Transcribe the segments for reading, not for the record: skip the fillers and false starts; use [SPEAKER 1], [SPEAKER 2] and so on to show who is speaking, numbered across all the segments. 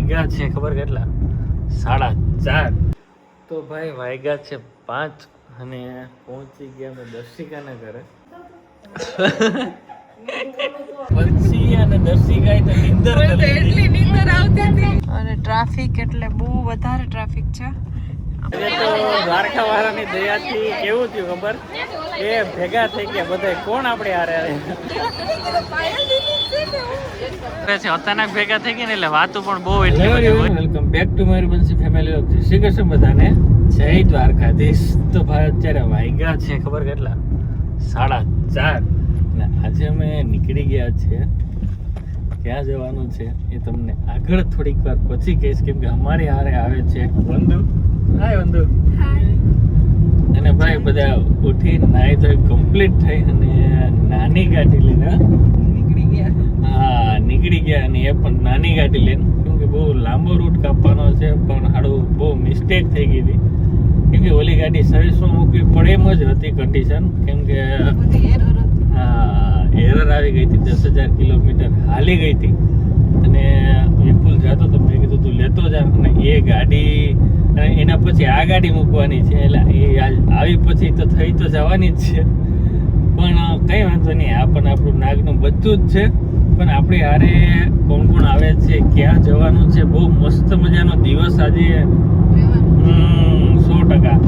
[SPEAKER 1] વાગ્યા છે ખબર કેટલા? 4:30. તો ભાઈ વાગ્યા છે 5 અને પહોંચી ગયા અમે દર્શિકાના ઘરે. બંસી અને દર્શિકા તો નીંદર
[SPEAKER 2] એટલી નીંદર આવતી હતી અને ટ્રાફિક એટલે બહુ વધારે ટ્રાફિક છે.
[SPEAKER 1] તો દ્વારકા વાળાની દયાથી કેવું થયું ખબર? એ ભેગા થઈ ગયા બધા. કોણ આપણે હારે અચાનક ભેગા થઈ ગયા ને એટલે વાતો પણ બહુ એટલી બધી હોય. વેલકમ બેક ટુ મારી બંસી ફેમિલી ઓફ શ્રી કૃષ્ણ બધાને. જય દ્વારકાધીશ. તો ભાઈ અત્યારે વાગ્યા છે ખબર કેટલા? 4:30. ને આજે અમે નીકળી ગયા છીએ. ક્યાં જવાનું છે એ તમને આગળ થોડીક વાર પછી કહીશ, કેમ કે અમારી હારે આવે છે વંદુ. હાય વંદુ. અને ભાઈ બધા ઉઠી નાઈ ધોઈ કમ્પ્લીટ થઈ અને નાની ગાડી લઈને નીકળી ગયા. અને એ પણ નાની ગાડી લઈને, કેમ કે બહુ લાંબો રૂટ કાપવાનો છે. પણ હાડું બહુ મિસ્ટેક થઈ ગઈ હતી, કેમ કે ઓલી ગાડી સર્વિસમાં મૂકવી પડે એમ જ હતી કન્ડિશન. કેમ કે એરર આવી ગઈ હતી. 10,000 કિલોમીટર હાલી ગઈ હતી અને વિપુલ જતો તો મેં કીધું તું લેતો જા. અને એ ગાડી એના પછી આ ગાડી મૂકવાની છે, એટલે એ આવી પછી તો થઈ તો જવાની જ છે. પણ કંઈ વાંધો નહીં, આપણું નાગનું બધું જ છે. પણ આપણી હારે કોણ કોણ આવે છે, ક્યાં જવાનું છે, બહુ મસ્ત મજાનો દિવસ આજે 100%.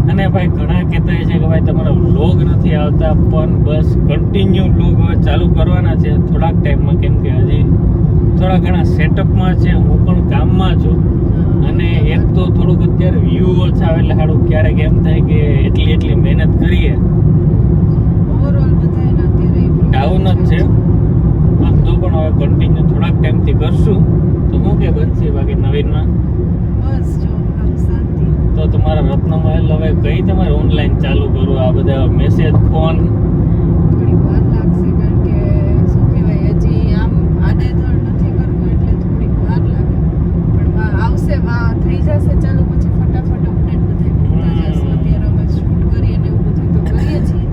[SPEAKER 1] અને ભાઈ ઘણા કહેતા હોય છે કે ભાઈ તમારા વ્લોગ નથી આવતા, પણ બસ કન્ટિન્યુ વ્લોગ હવે ચાલુ કરવાના છે થોડાક ટાઈમમાં. કેમ કે હજી થોડા ઘણા સેટઅપમાં છે, હું પણ કામમાં છું. અને એક તો થોડુંક અત્યારે વ્યૂ ઓછા આવે એટલે સારું ક્યારેક એમ થાય કે એટલી મહેનત કરીએ ડાઉન જ છે. તો પણ હવે કન્ટિન્યુ થોડાક ટાઈમથી કરશું. તો હું કે બનશે બાકી નવીનમાં તો તમારા રત્નમહેલ હવે કઈ તમારે ઓનલાઈન ચાલુ કરું? આ બધા મેસેજ ફોન
[SPEAKER 2] થોડી વાર લાગશે, કારણ કે શું કહેવાય હજી આમ આડેધડ નથી કરવું એટલે થોડીક વાર લાગે. પણ આવશે થઈ જશે ચાલુ, પછી ફટાફટ અપડેટ બધે મૂકતા જશે. અત્યારે અમે શૂટ કરીએ ને એવું બધું તો કરીએ છીએ,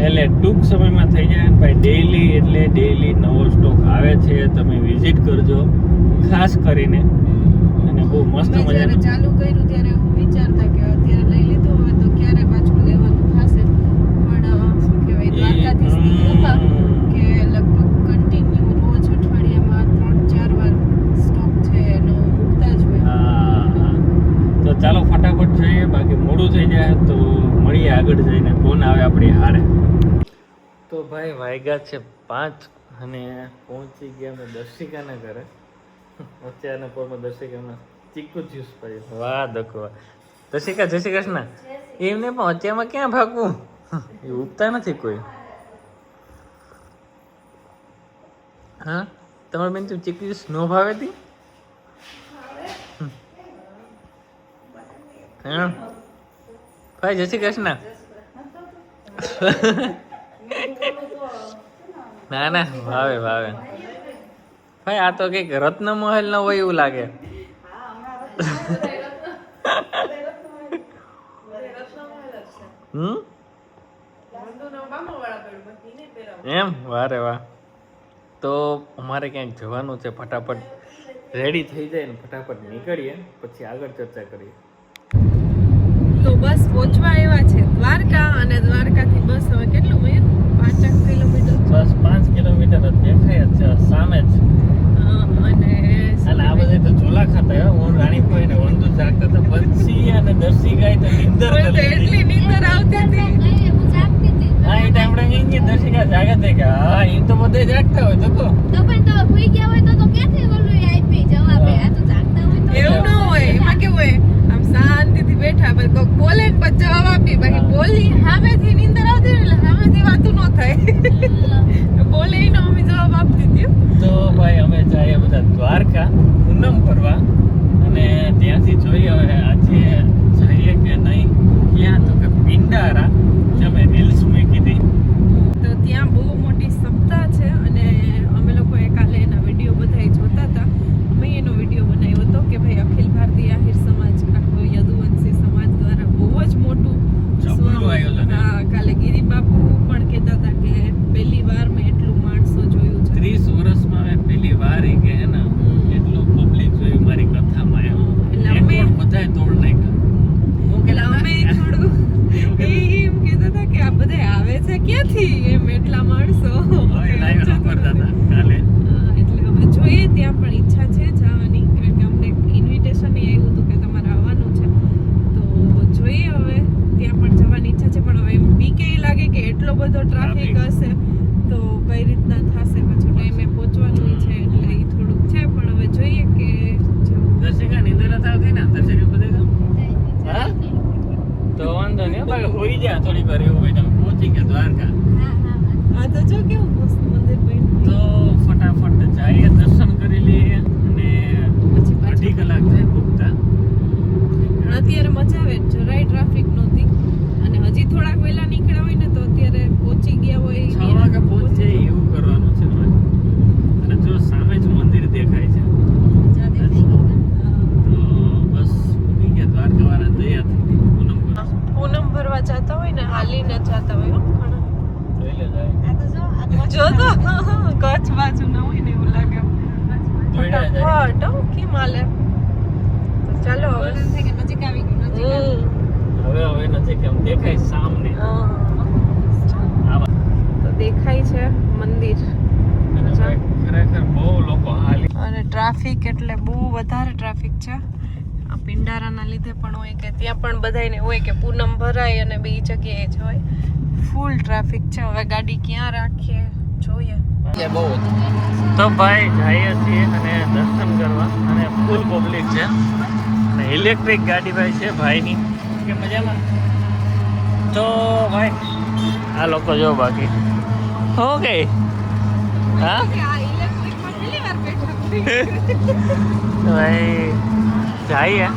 [SPEAKER 1] એટલે ટૂંક સમયમાં થઈ જાય ભાઈ. ડેઈલી નવો સ્ટોક આવે છે, તમે વિઝિટ કરજો ખાસ કરીને. અને બહુ મસ્ત મજાનું
[SPEAKER 2] ચાલુ કર્યું ત્યારે હું વિચારતા કે અત્યારે લઈ લીધું હવે તો ક્યારે પાછું લેવાનું થશે. પણ શું કહેવાય દ્વારકાધીશની કૃપા કે લગભગ કન્ટિન્યુ રોજ અઠવાડિયામાં 3-4 વાર સ્ટોક છે એનો મૂકતા જ હોય.
[SPEAKER 1] તો ચાલો ફટાફટ જઈએ, બાકી મોડું થઈ જાય તો મળીએ આગળ જઈને કોણ આવે આપણી હારે. તો ભાઈ વાગ્યા છે 5 અને પહોંચી ગયા અમે દર્શિકાના ઘરે. અત્યારના પોરમાં દર્શિકામાં ચીકુ જ્યુસ પડ્યું. વાહ દખવા દર્શિકા, જય શ્રી કૃષ્ણ. એમને પણ અત્યારમાં ક્યાં ભાગવું, એ ઉગતા નથી કોઈ. હા તમારે બેન તું ચીકુ જ્યુસ નો ભાવે હતી? હા ભાઈ જય શ્રી કૃષ્ણ. ના ના ભાવે ભાઈ. આ તો કઈક રત્નમહેલ ન હોય એવું લાગે. એમ વારે વાહ. તો અમારે ક્યાંક જવાનું છે, ફટાફટ રેડી થઈ જાય ને ફટાફટ નીકળીએ, પછી આગળ ચર્ચા કરીએ.
[SPEAKER 2] તો બસ પહોંચવા આવ્યા છે દ્વારકા. અને દ્વારકાથી બસ હવે કેટલું મહિન 5 કિલોમીટર,
[SPEAKER 1] બસ 5 કિલોમીટર જ દેખાય જ છે સામે જ. અને આ બધા તો ઝોલા ખાતા હોય. હું રાણીભાઈ ને વંદુ જાગતા હતા, બંસી અને દર્શિકા તો નીંદર
[SPEAKER 2] એટલી નીંદર આવતી હતી.
[SPEAKER 1] હા એ ટાઈમ કે દર્શિકા જાગે છે કે હા એ તો બધે જાગતા હોય. તો
[SPEAKER 3] પણ તો ભૂઈ ગયા હોય તો ક્યાંથી બોલું આપી જવાબ? આ તો જાગતા હોય તો
[SPEAKER 2] એવું ન હોય. એમાં કેવું હોય આમ શાંતિથી બેઠા પછી કોક બોલે ને પછી જવાબ આપી. બાકી બોલી સામેથી નીંદર આવતી એટલે સામેથી વાતું ન થાય. બોલે નો અમે જવાબ આપતી હતી.
[SPEAKER 1] તો ભાઈ અમે જઈએ બધા દ્વારકા પૂનમ ફરવા. અને ત્યાંથી જોઈએ હવે આજે જઈએ કે નહીં. ક્યાં તો કે પિંડારા જે અમે રીલ્સ મૂકી હતી.
[SPEAKER 2] તો ત્યાં બહુ મોટી સપ્તાહ છે અને અમે લોકોએ કાલે એના વિડીયો બધા જોતા ફટાફટ હો કેમ હાલે તો ચાલો હવે
[SPEAKER 3] નજીક આવી ગયું નજીક
[SPEAKER 1] હવે નથી કેમ દેખાય સામને
[SPEAKER 2] તો દેખાય છે મંદિર
[SPEAKER 1] અને ભાઈ ખરેખર બહુ લોકો હાલી
[SPEAKER 2] અને ટ્રાફિક એટલે બહુ વધારે ટ્રાફિક છે આ પિંડારાના લીધે પણ હોય કે ત્યાં પણ બધાયને હોય કે પૂનમ ભરાય અને બે જગ્યાએ જ હોય ફૂલ ટ્રાફિક છે હવે ગાડી ક્યાં રાખીએ જોઈએ
[SPEAKER 1] બહુ તો ભાઈ જઈએ છીએ અને દર્શન કરવા અને ફૂલ પબ્લિક છે અને ઇલેક્ટ્રિક ગાડી ભાઈ છે ભાઈની કે મજામાં તો ભાઈ આ લોકો જો બાકી ઓકે હા ભાઈ જઈએ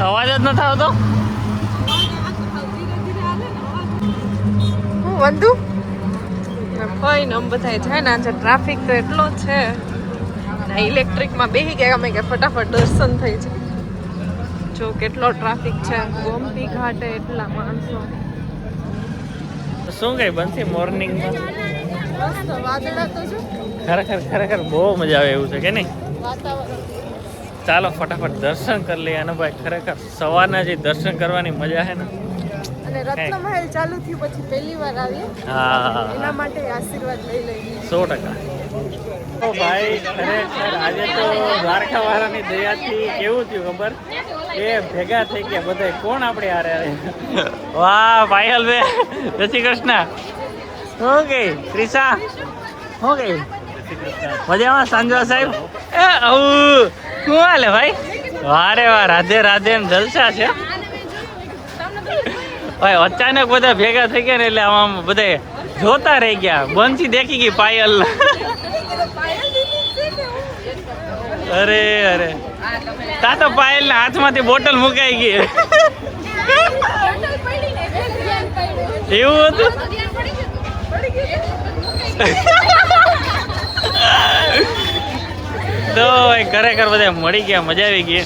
[SPEAKER 1] અવાજ જ નથી આવતો
[SPEAKER 2] હું વંદુ ભાઈ ને બધા છે ને આજે ટ્રાફિક તો એટલો જ છે ને ઇલેક્ટ્રિકમાં બેસી ગયા અમે કે ફટાફટ દર્શન થઈ છે જો કેટલો ટ્રાફિક છે ગોમતી ઘાટે એટલા માણસો
[SPEAKER 1] શું કઈ બનતી મોર્નિંગમાં
[SPEAKER 2] મસ્ત વાદળા તો જો
[SPEAKER 1] ખરેખર બહુ મજા આવે એવું છે કે નહીં
[SPEAKER 2] વાતાવરણ
[SPEAKER 1] ચાલો ફટાફટ દર્શન કરી લઈએ અને ભાઈ ખરેખર સવારના જે દર્શન કરવાની મજા છે ને
[SPEAKER 2] અને રત્નમહેલ ચાલુ થયું પછી પહેલી વાર આવીએ
[SPEAKER 1] હા
[SPEAKER 2] એના માટે આશીર્વાદ લઈ લઈએ
[SPEAKER 1] 100%. તો ભાઈ ખરેખર આજે તો દ્વારકા વાળાની દયાથી કેવું થયું ખબર કે ભેગા થઈ ગયા બધા કોણ આપણે હારે વાહ પાયલ બે જય શ્રી કૃષ્ણ શું કે ત્રિષા શું કે મજામાં સંજવા સાહેબ એ આવું શું હાલે ભાઈ વારે વાહ રાધે રાધે ને જલસા છે ભાઈ અચાનક બધા ભેગા થઈ ગયા ને એટલે આમ બધા જોતા રહી ગયા બંસી દેખી ગઈ પાયલ અરે તા તો પાયલ ના હાથમાંથી બોટલ મુકાઈ ગઈ એવું હતું તો ભાઈ ખરેખર બધા મળી ગયા મજા આવી ગઈ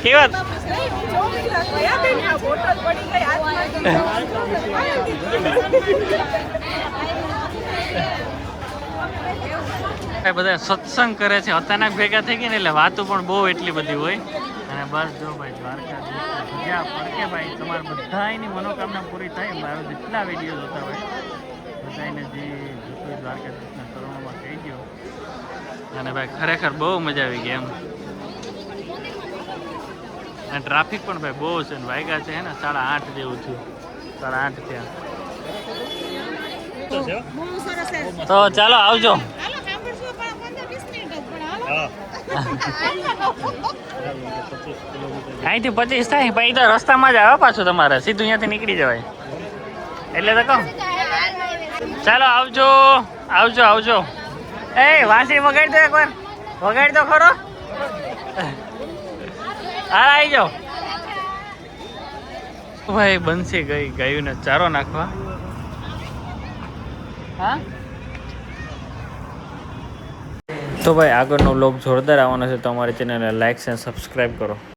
[SPEAKER 1] કેવા બધા સત્સંગ કરે છે અચાનક ભેગા થઈ ગયા ને એટલે વાતો પણ બહુ એટલી બધી હોય અને બસ જો ભાઈ દ્વારકા જ્યાં પડકે ભાઈ તમારે બધાની મનોકામના પૂરી થાય મારો જેટલા વિડીયો જોતા હોય બધાને જે જોતું દ્વારકા કૃષ્ણ કરવામાં કહી ગયો અને ભાઈ ખરેખર બહુ મજા આવી ગઈ એમ અને ટ્રાફિક પણ ભાઈ બહુ છે ને વાગ્યા છે ને 8:30 જેવું થયું 8:30 ત્યાં તો ચાલો આવજો અહીંથી 25 થાય પછી તો રસ્તામાં જ આવે પાછું તમારે સીધું અહીંયાથી નીકળી જવાય એટલે તો કહું ચાલો આવજો આવજો આવજો એ વાંસળી વગાડી દો એકવાર વગાડી દો ખરો હા આવી જાઓ ભાઈ બનશે ગઈ ગાયું ને ચારો નાખવા હા તો ભાઈ આગળનો વ્લોગ જોરદાર આવવાનો છે તો અમારી ચેનલને લાઈક અને સબસ્ક્રાઈબ કરો